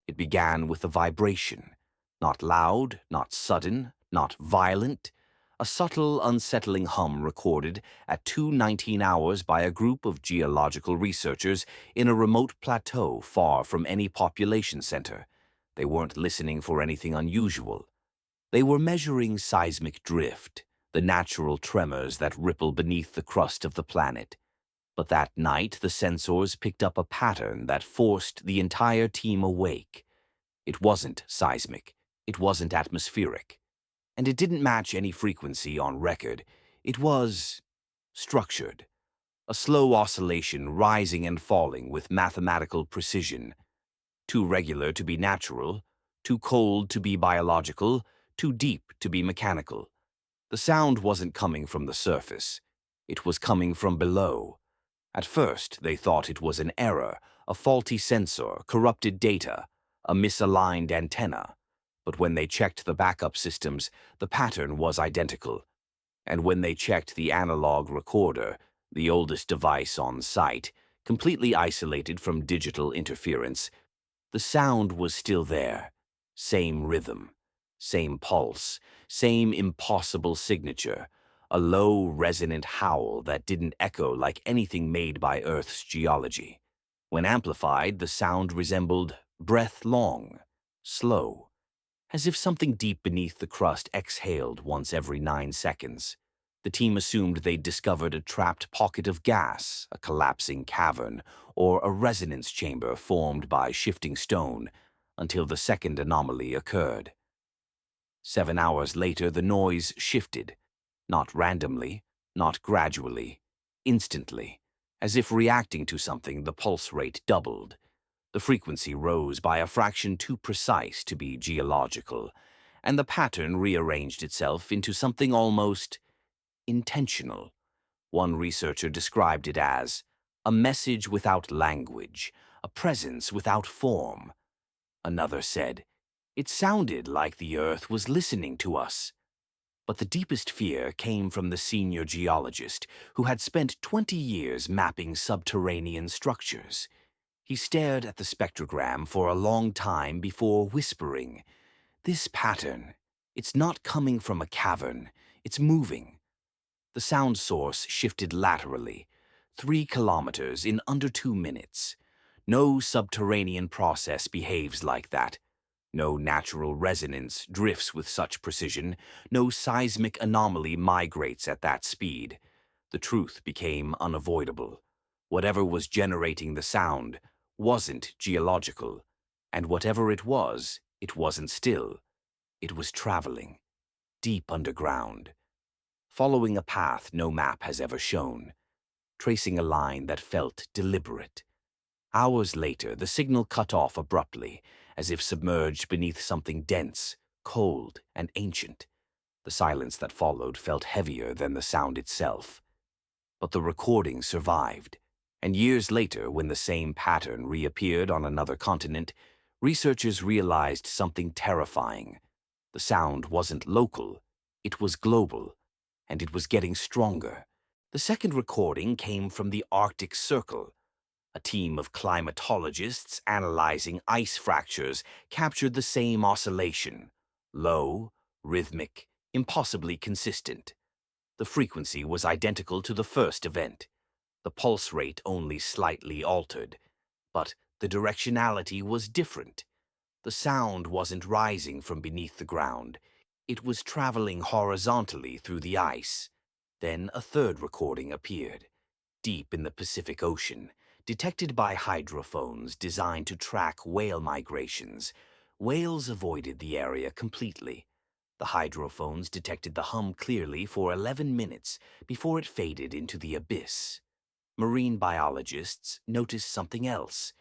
It began with a vibration, not loud, not sudden, not violent, a subtle, unsettling hum recorded at 2:19 hours by a group of geological researchers in a remote plateau far from any population center. They weren't listening for anything unusual. They were measuring seismic drift, the natural tremors that ripple beneath the crust of the planet. But that night, the sensors picked up a pattern that forced the entire team awake. It wasn't seismic. It wasn't atmospheric. And it didn't match any frequency on record. It was structured. A slow oscillation rising and falling with mathematical precision. Too regular to be natural, too cold to be biological, too deep to be mechanical. The sound wasn't coming from the surface. It was coming from below. At first, they thought it was an error, a faulty sensor, corrupted data, a misaligned antenna. But when they checked the backup systems, the pattern was identical. And when they checked the analog recorder, the oldest device on site, completely isolated from digital interference, the sound was still there. Same rhythm, same pulse, same impossible signature, a low, resonant howl that didn't echo like anything made by Earth's geology. When amplified, the sound resembled breath long, slow, as if something deep beneath the crust exhaled once every 9 seconds. The team assumed they'd discovered a trapped pocket of gas, a collapsing cavern, or a resonance chamber formed by shifting stone, until the second anomaly occurred. 7 hours later, the noise shifted, not randomly, not gradually, instantly. As if reacting to something, the pulse rate doubled. The frequency rose by a fraction too precise to be geological, and the pattern rearranged itself into something almost intentional. One researcher described it as a message without language, a presence without form. Another said, it sounded like the Earth was listening to us. But the deepest fear came from the senior geologist, who had spent 20 years mapping subterranean structures. He stared at the spectrogram for a long time before whispering, "This pattern, it's not coming from a cavern, it's moving." The sound source shifted laterally, 3 kilometers in under 2 minutes. No subterranean process behaves like that. No natural resonance drifts with such precision. No seismic anomaly migrates at that speed. The truth became unavoidable. Whatever was generating the sound wasn't geological, and whatever it wasn't still. It was traveling, deep underground, following a path no map has ever shown, tracing a line that felt deliberate. Hours later, the signal cut off abruptly, as if submerged beneath something dense, cold, and ancient. The silence that followed felt heavier than the sound itself. But the recording survived, and years later, when the same pattern reappeared on another continent, researchers realized something terrifying. The sound wasn't local, it was global, and it was getting stronger. The second recording came from the Arctic Circle. A team of climatologists analyzing ice fractures captured the same oscillation. Low, rhythmic, impossibly consistent. The frequency was identical to the first event. The pulse rate only slightly altered. But the directionality was different. The sound wasn't rising from beneath the ground. It was traveling horizontally through the ice. Then a third recording appeared, deep in the Pacific Ocean, detected by hydrophones designed to track whale migrations. Whales avoided the area completely. The hydrophones detected the hum clearly for 11 minutes before it faded into the abyss. Marine biologists noticed something else.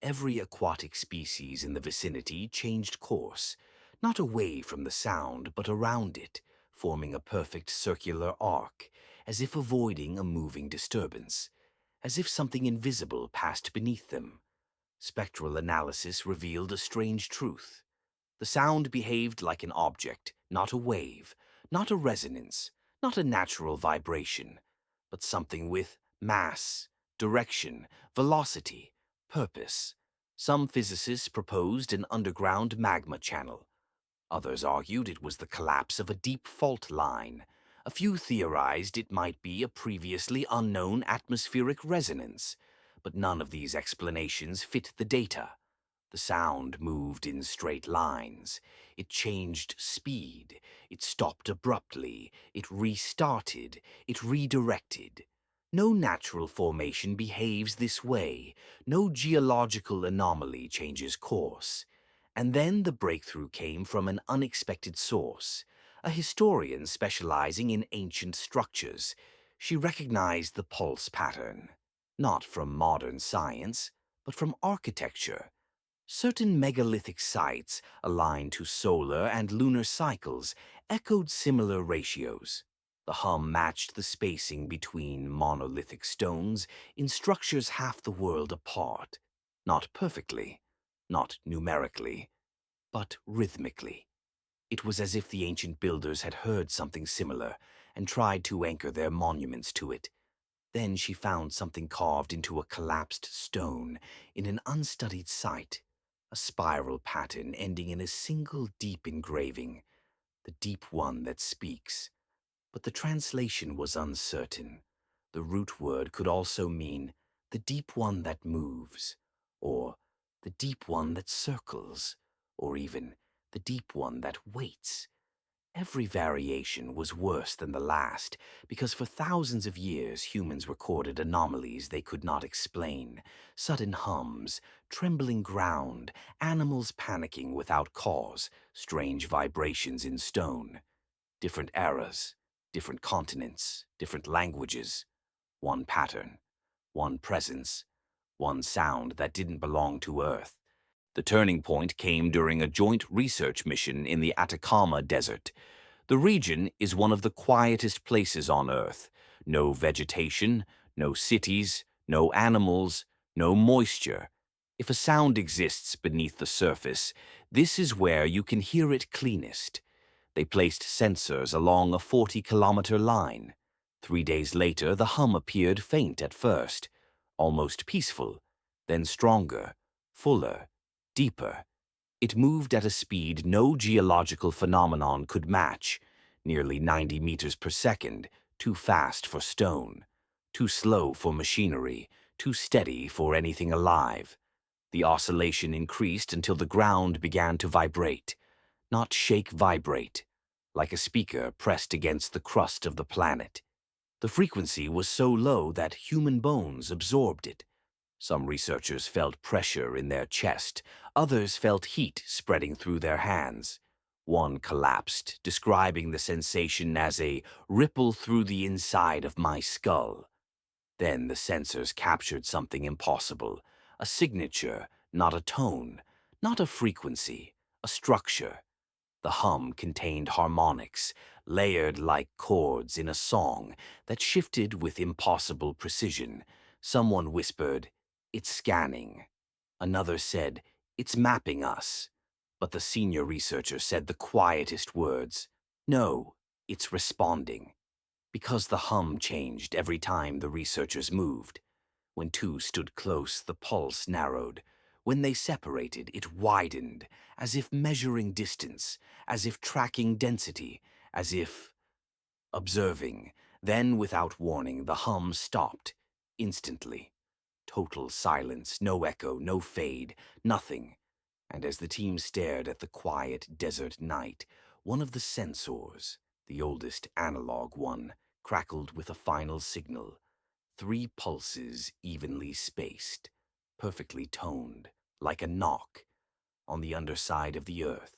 Every aquatic species in the vicinity changed course, not away from the sound, but around it, forming a perfect circular arc, as if avoiding a moving disturbance, as if something invisible passed beneath them. Spectral analysis revealed a strange truth. The sound behaved like an object, not a wave, not a resonance, not a natural vibration, but something with mass, direction, velocity, purpose. Some physicists proposed an underground magma channel. Others argued it was the collapse of a deep fault line. A few theorized it might be a previously unknown atmospheric resonance, but none of these explanations fit the data. The sound moved in straight lines. It changed speed. It stopped abruptly. It restarted. It redirected. No natural formation behaves this way. No geological anomaly changes course. And then the breakthrough came from an unexpected source, a historian specializing in ancient structures. She recognized the pulse pattern, not from modern science, but from architecture. Certain megalithic sites, aligned to solar and lunar cycles, echoed similar ratios. The hum matched the spacing between monolithic stones in structures half the world apart. Not perfectly, not numerically, but rhythmically. It was as if the ancient builders had heard something similar and tried to anchor their monuments to it. Then she found something carved into a collapsed stone in an unstudied site, a spiral pattern ending in a single deep engraving, the deep one that speaks. But the translation was uncertain. The root word could also mean the deep one that moves, or the deep one that circles, or even the deep one that waits. Every variation was worse than the last, because for thousands of years humans recorded anomalies they could not explain, sudden hums, trembling ground, animals panicking without cause, strange vibrations in stone. Different eras, different continents, different languages, one pattern, one presence, one sound that didn't belong to Earth. The turning point came during a joint research mission in the Atacama Desert. The region is one of the quietest places on Earth. No vegetation, no cities, no animals, no moisture. If a sound exists beneath the surface, this is where you can hear it cleanest. They placed sensors along a 40-kilometer line. 3 days later, the hum appeared faint at first, almost peaceful, then stronger, fuller, deeper. It moved at a speed no geological phenomenon could match, nearly 90 meters per second, too fast for stone, too slow for machinery, too steady for anything alive. The oscillation increased until the ground began to vibrate, not shake, vibrate, like a speaker pressed against the crust of the planet. The frequency was so low that human bones absorbed it. Some researchers felt pressure in their chest. Others felt heat spreading through their hands. One collapsed, describing the sensation as a ripple through the inside of my skull. Then the sensors captured something impossible, a signature, not a tone, not a frequency, a structure. The hum contained harmonics, layered like chords in a song that shifted with impossible precision. Someone whispered, "It's scanning." Another said, "It's mapping us." But the senior researcher said the quietest words, "No, it's responding." Because the hum changed every time the researchers moved. When two stood close, the pulse narrowed. When they separated, it widened, as if measuring distance, as if tracking density, as if observing. Then, without warning, the hum stopped, instantly. Total silence, no echo, no fade, nothing. And as the team stared at the quiet desert night, one of the sensors, the oldest analog one, crackled with a final signal. 3 pulses evenly spaced, perfectly toned, like a knock, on the underside of the Earth.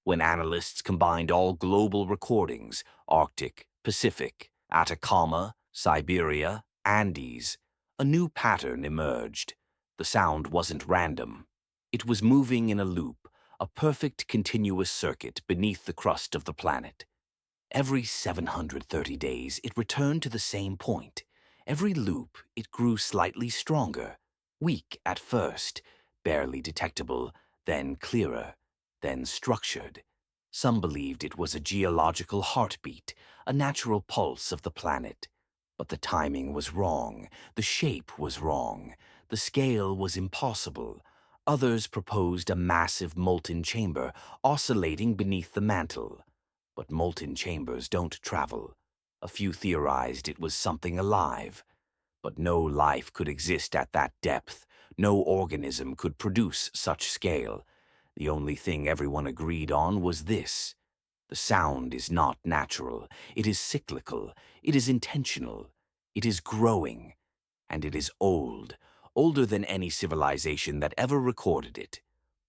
When analysts combined all global recordings, Arctic, Pacific, Atacama, Siberia, Andes, a new pattern emerged. The sound wasn't random. It was moving in a loop, a perfect continuous circuit beneath the crust of the planet. Every 730 days, it returned to the same point. Every loop, it grew slightly stronger, weak at first, barely detectable, then clearer, then structured. Some believed it was a geological heartbeat, a natural pulse of the planet. But the timing was wrong, the shape was wrong, the scale was impossible. Others proposed a massive molten chamber oscillating beneath the mantle. But molten chambers don't travel. A few theorized it was something alive. But no life could exist at that depth. No organism could produce such scale. The only thing everyone agreed on was this. The sound is not natural. It is cyclical. It is intentional. It is growing. And it is old. Older than any civilization that ever recorded it.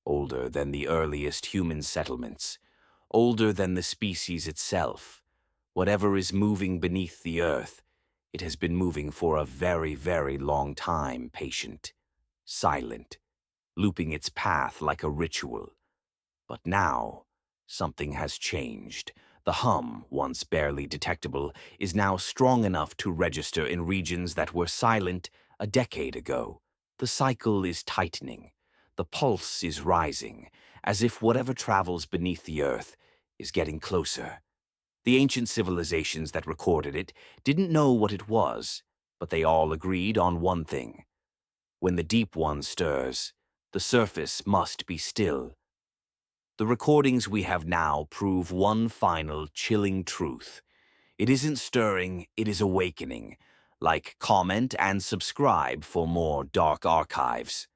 Older than the earliest human settlements. Older than the species itself. Whatever is moving beneath the earth, it has been moving for a very, very long time, patient, silent, looping its path like a ritual. But now, something has changed. The hum, once barely detectable, is now strong enough to register in regions that were silent a decade ago. The cycle is tightening. The pulse is rising, as if whatever travels beneath the earth is getting closer. The ancient civilizations that recorded it didn't know what it was, but they all agreed on one thing. When the deep one stirs, the surface must be still. The recordings we have now prove one final chilling truth. It isn't stirring, it is awakening. Like, comment, and subscribe for more dark archives.